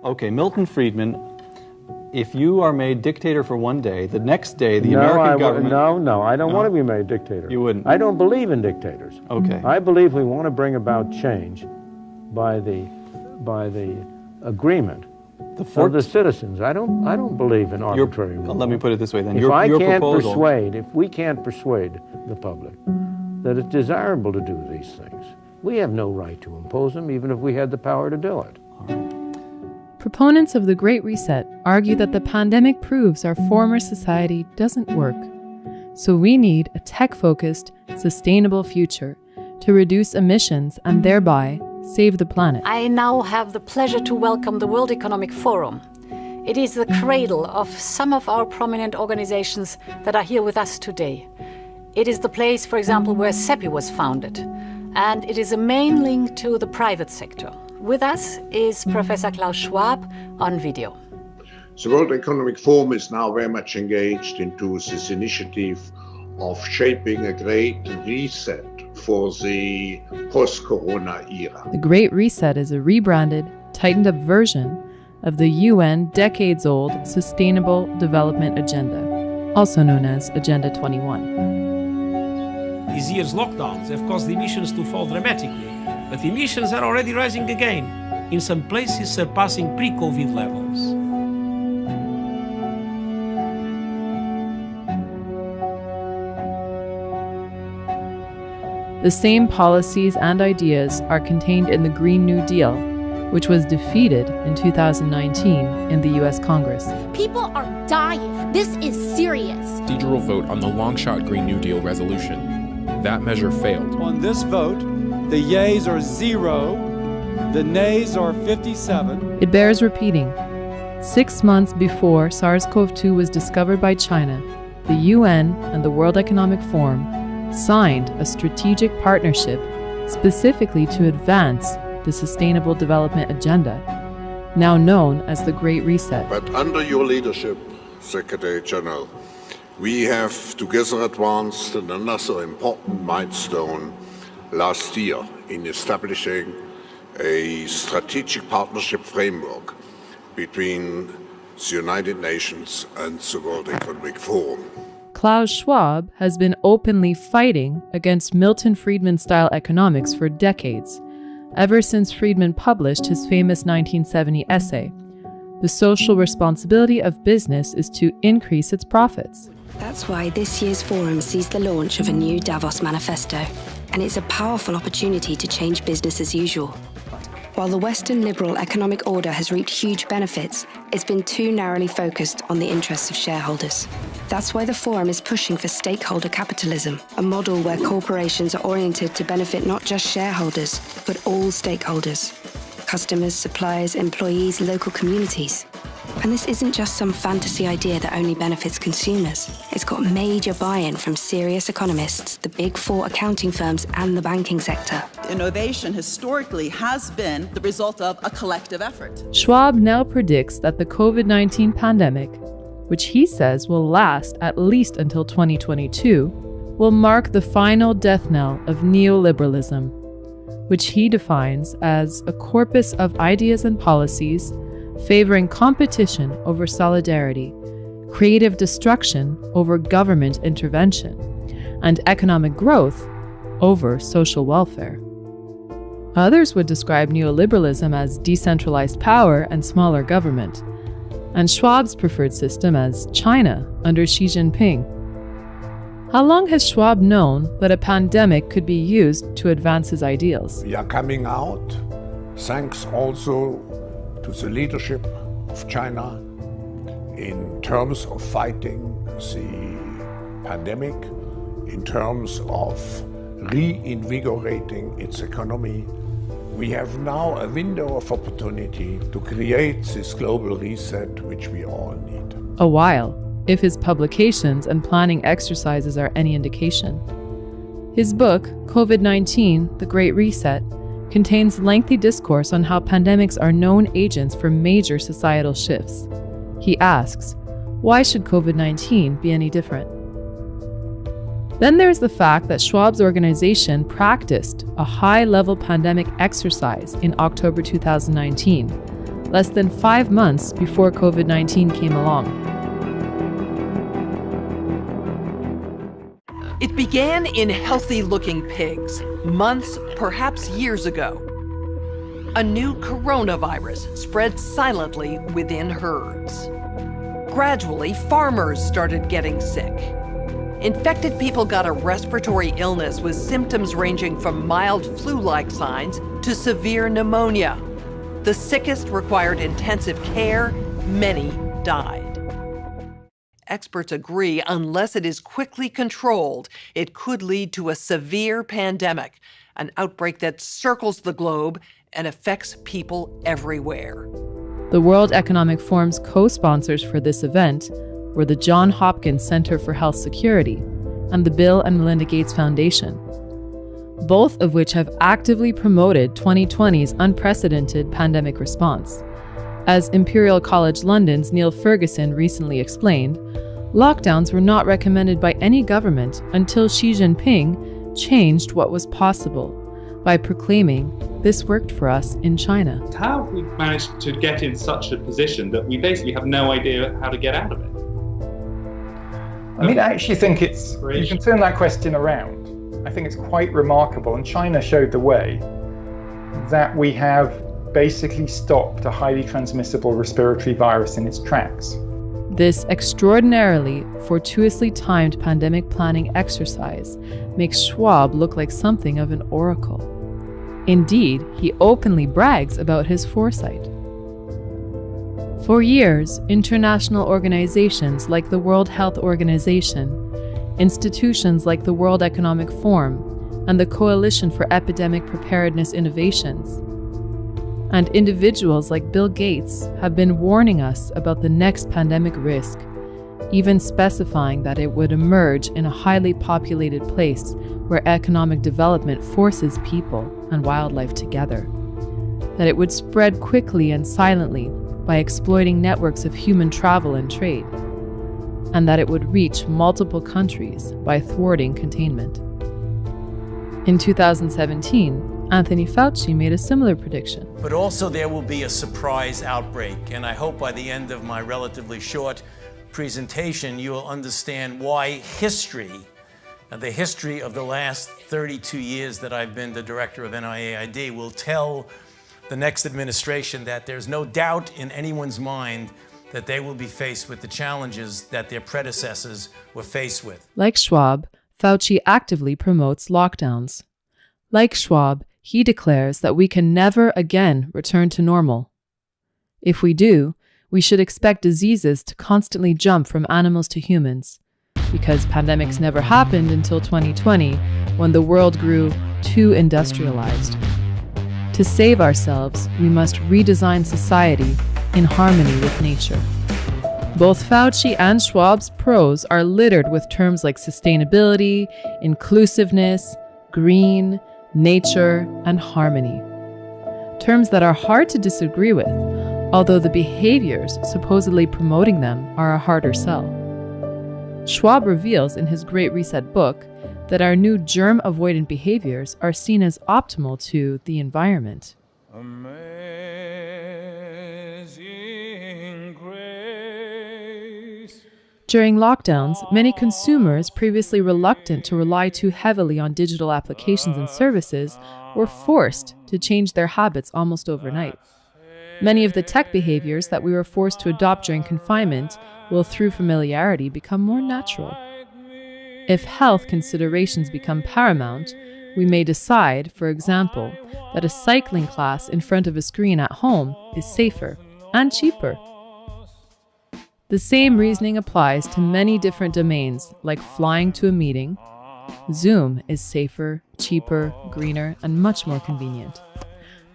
Okay, Milton Friedman, if you are made dictator for one day, the next day the American government... No, I don't want to be made dictator. You wouldn't? I don't believe in dictators. Okay. I believe we want to bring about change by the agreement of the citizens. I don't believe in arbitrary rule. Let me put it this way then. If we can't persuade the public that it's desirable to do these things, we have no right to impose them, even if we had the power to do it. Proponents of the Great Reset argue that the pandemic proves our former society doesn't work. So we need a tech-focused, sustainable future to reduce emissions and thereby save the planet. I now have the pleasure to welcome the World Economic Forum. It is the cradle of some of our prominent organizations that are here with us today. It is the place, for example, where CEPI was founded, and it is a main link to the private sector. With us is Professor Klaus Schwab on video. The World Economic Forum is now very much engaged into this initiative of shaping a great reset for the post-corona era. The Great Reset is a rebranded, tightened-up version of the UN decades-old Sustainable Development Agenda, also known as Agenda 21. This year's lockdowns have caused emissions to fall dramatically, but emissions are already rising again, in some places surpassing pre-COVID levels. The same policies and ideas are contained in the Green New Deal, which was defeated in 2019 in the US Congress. People are dying. This is serious. Procedural vote on the long-shot Green New Deal resolution. That measure failed. On this vote, the yeas are 0, the nays are 57. It bears repeating. 6 months before SARS-CoV-2 was discovered by China, the UN and the World Economic Forum signed a strategic partnership specifically to advance the Sustainable Development Agenda, now known as the Great Reset. But under your leadership, Secretary General, we have together advanced another important milestone last year in establishing a strategic partnership framework between the United Nations and the World Economic Forum. Klaus Schwab has been openly fighting against Milton Friedman-style economics for decades, ever since Friedman published his famous 1970 essay, "The Social Responsibility of Business is to Increase Its Profits." That's why this year's forum sees the launch of a new Davos manifesto, and it's a powerful opportunity to change business as usual. While the Western liberal economic order has reaped huge benefits, it's been too narrowly focused on the interests of shareholders. That's why the forum is pushing for stakeholder capitalism, a model where corporations are oriented to benefit not just shareholders, but all stakeholders: customers, suppliers, employees, local communities. And this isn't just some fantasy idea that only benefits consumers. It's got major buy-in from serious economists, the big four accounting firms, and the banking sector. Innovation historically has been the result of a collective effort. Schwab now predicts that the COVID-19 pandemic, which he says will last at least until 2022, will mark the final death knell of neoliberalism, which he defines as a corpus of ideas and policies favoring competition over solidarity, creative destruction over government intervention, and economic growth over social welfare. Others would describe neoliberalism as decentralized power and smaller government, and Schwab's preferred system as China under Xi Jinping. How long has Schwab known that a pandemic could be used to advance his ideals? We are coming out, thanks also to the leadership of China in terms of fighting the pandemic, in terms of reinvigorating its economy. We have now a window of opportunity to create this global reset which we all need. A while, if his publications and planning exercises are any indication. His book, COVID-19, The Great Reset, contains lengthy discourse on how pandemics are known agents for major societal shifts. He asks, why should COVID-19 be any different? Then there's the fact that Schwab's organization practiced a high-level pandemic exercise in October 2019, less than 5 months before COVID-19 came along. It began in healthy-looking pigs, months, perhaps years ago. A new coronavirus spread silently within herds. Gradually, farmers started getting sick. Infected people got a respiratory illness with symptoms ranging from mild flu-like signs to severe pneumonia. The sickest required intensive care. Many died. Experts agree, unless it is quickly controlled, it could lead to a severe pandemic, an outbreak that circles the globe and affects people everywhere. The World Economic Forum's co-sponsors for this event were the Johns Hopkins Center for Health Security and the Bill and Melinda Gates Foundation, both of which have actively promoted 2020's unprecedented pandemic response. As Imperial College London's Neil Ferguson recently explained, lockdowns were not recommended by any government until Xi Jinping changed what was possible by proclaiming, "This worked for us in China." How have we managed to get in such a position that we basically have no idea how to get out of it? I mean, I actually think you can turn that question around. I think it's quite remarkable, and China showed the way, that we have basically stopped a highly transmissible respiratory virus in its tracks. This extraordinarily fortuitously timed pandemic planning exercise makes Schwab look like something of an oracle. Indeed, he openly brags about his foresight. For years, international organizations like the World Health Organization, institutions like the World Economic Forum, and the Coalition for Epidemic Preparedness Innovations, and individuals like Bill Gates have been warning us about the next pandemic risk, even specifying that it would emerge in a highly populated place where economic development forces people and wildlife together, that it would spread quickly and silently by exploiting networks of human travel and trade, and that it would reach multiple countries by thwarting containment. In 2017, Anthony Fauci made a similar prediction. But also there will be a surprise outbreak, and I hope by the end of my relatively short presentation you will understand why history, the history of the last 32 years that I've been the director of NIAID, will tell the next administration that there's no doubt in anyone's mind that they will be faced with the challenges that their predecessors were faced with. Like Schwab, Fauci actively promotes lockdowns. Like Schwab, he declares that we can never again return to normal. If we do, we should expect diseases to constantly jump from animals to humans, because pandemics never happened until 2020, when the world grew too industrialized. To save ourselves, we must redesign society in harmony with nature. Both Fauci and Schwab's prose are littered with terms like sustainability, inclusiveness, green, nature, and harmony. Terms that are hard to disagree with, although the behaviors supposedly promoting them are a harder sell. Schwab reveals in his Great Reset book that our new germ-avoidant behaviors are seen as optimal to the environment. During lockdowns, many consumers previously reluctant to rely too heavily on digital applications and services were forced to change their habits almost overnight. Many of the tech behaviors that we were forced to adopt during confinement will, through familiarity, become more natural. If health considerations become paramount, we may decide, for example, that a cycling class in front of a screen at home is safer and cheaper. The same reasoning applies to many different domains, like flying to a meeting. Zoom is safer, cheaper, greener, and much more convenient.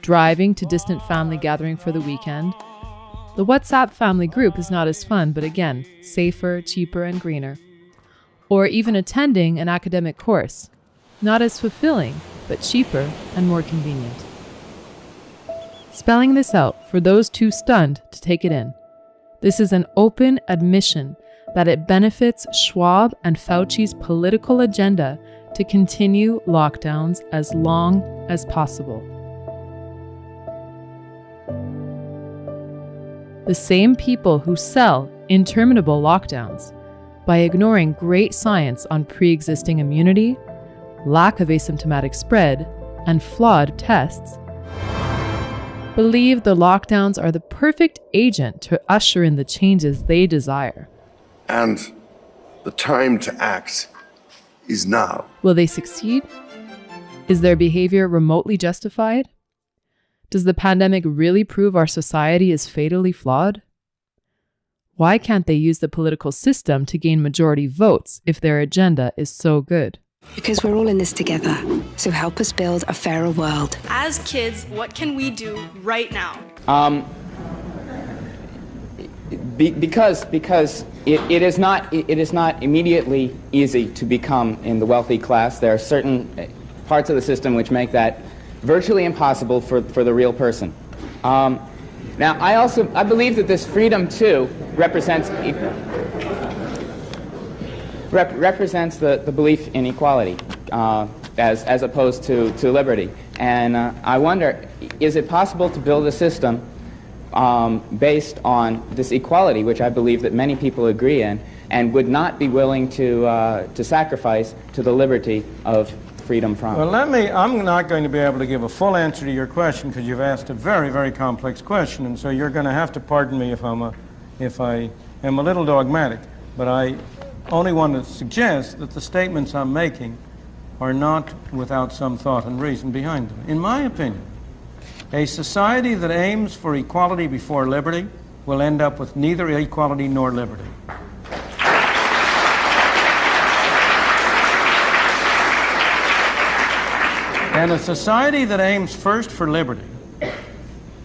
Driving to distant family gathering for the weekend. The WhatsApp family group is not as fun, but again, safer, cheaper, and greener. Or even attending an academic course. Not as fulfilling, but cheaper and more convenient. Spelling this out for those too stunned to take it in. This is an open admission that it benefits Schwab and Fauci's political agenda to continue lockdowns as long as possible. The same people who sell interminable lockdowns by ignoring great science on pre-existing immunity, lack of asymptomatic spread, and flawed tests, believe the lockdowns are the perfect agent to usher in the changes they desire. And the time to act is now. Will they succeed? Is their behavior remotely justified? Does the pandemic really prove our society is fatally flawed? Why can't they use the political system to gain majority votes if their agenda is so good? Because we're all in this together, so help us build a fairer world. As kids, what can we do right now? Because it is not immediately easy to become in the wealthy class. There are certain parts of the system which make that virtually impossible for the real person. Now, I believe that this freedom too represents the belief in equality as opposed to liberty. And I wonder, is it possible to build a system based on this equality, which I believe that many people agree in, and would not be willing to sacrifice to the liberty of freedom from? Well, I'm not going to be able to give a full answer to your question because you've asked a very, very complex question, and so you're going to have to pardon me if I am a little dogmatic. But I only want to suggest that the statements I'm making are not without some thought and reason behind them. In my opinion, a society that aims for equality before liberty will end up with neither equality nor liberty. And a society that aims first for liberty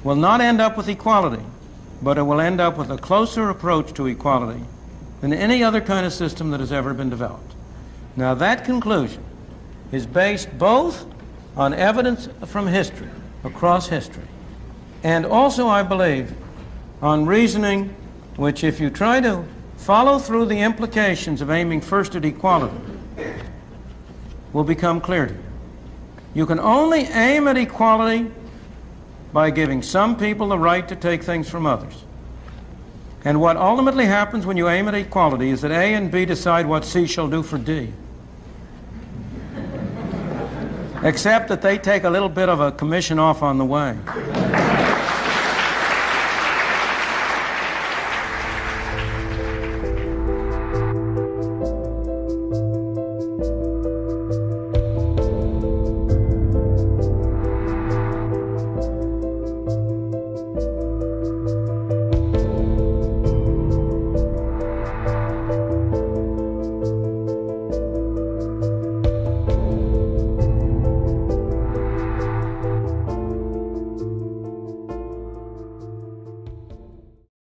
will not end up with equality, but it will end up with a closer approach to equality than any other kind of system that has ever been developed. Now, that conclusion is based both on evidence from history, across history, and also, I believe, on reasoning which, if you try to follow through the implications of aiming first at equality, will become clear to you. You can only aim at equality by giving some people the right to take things from others. And what ultimately happens when you aim at equality is that A and B decide what C shall do for D. Except that they take a little bit of a commission off on the way.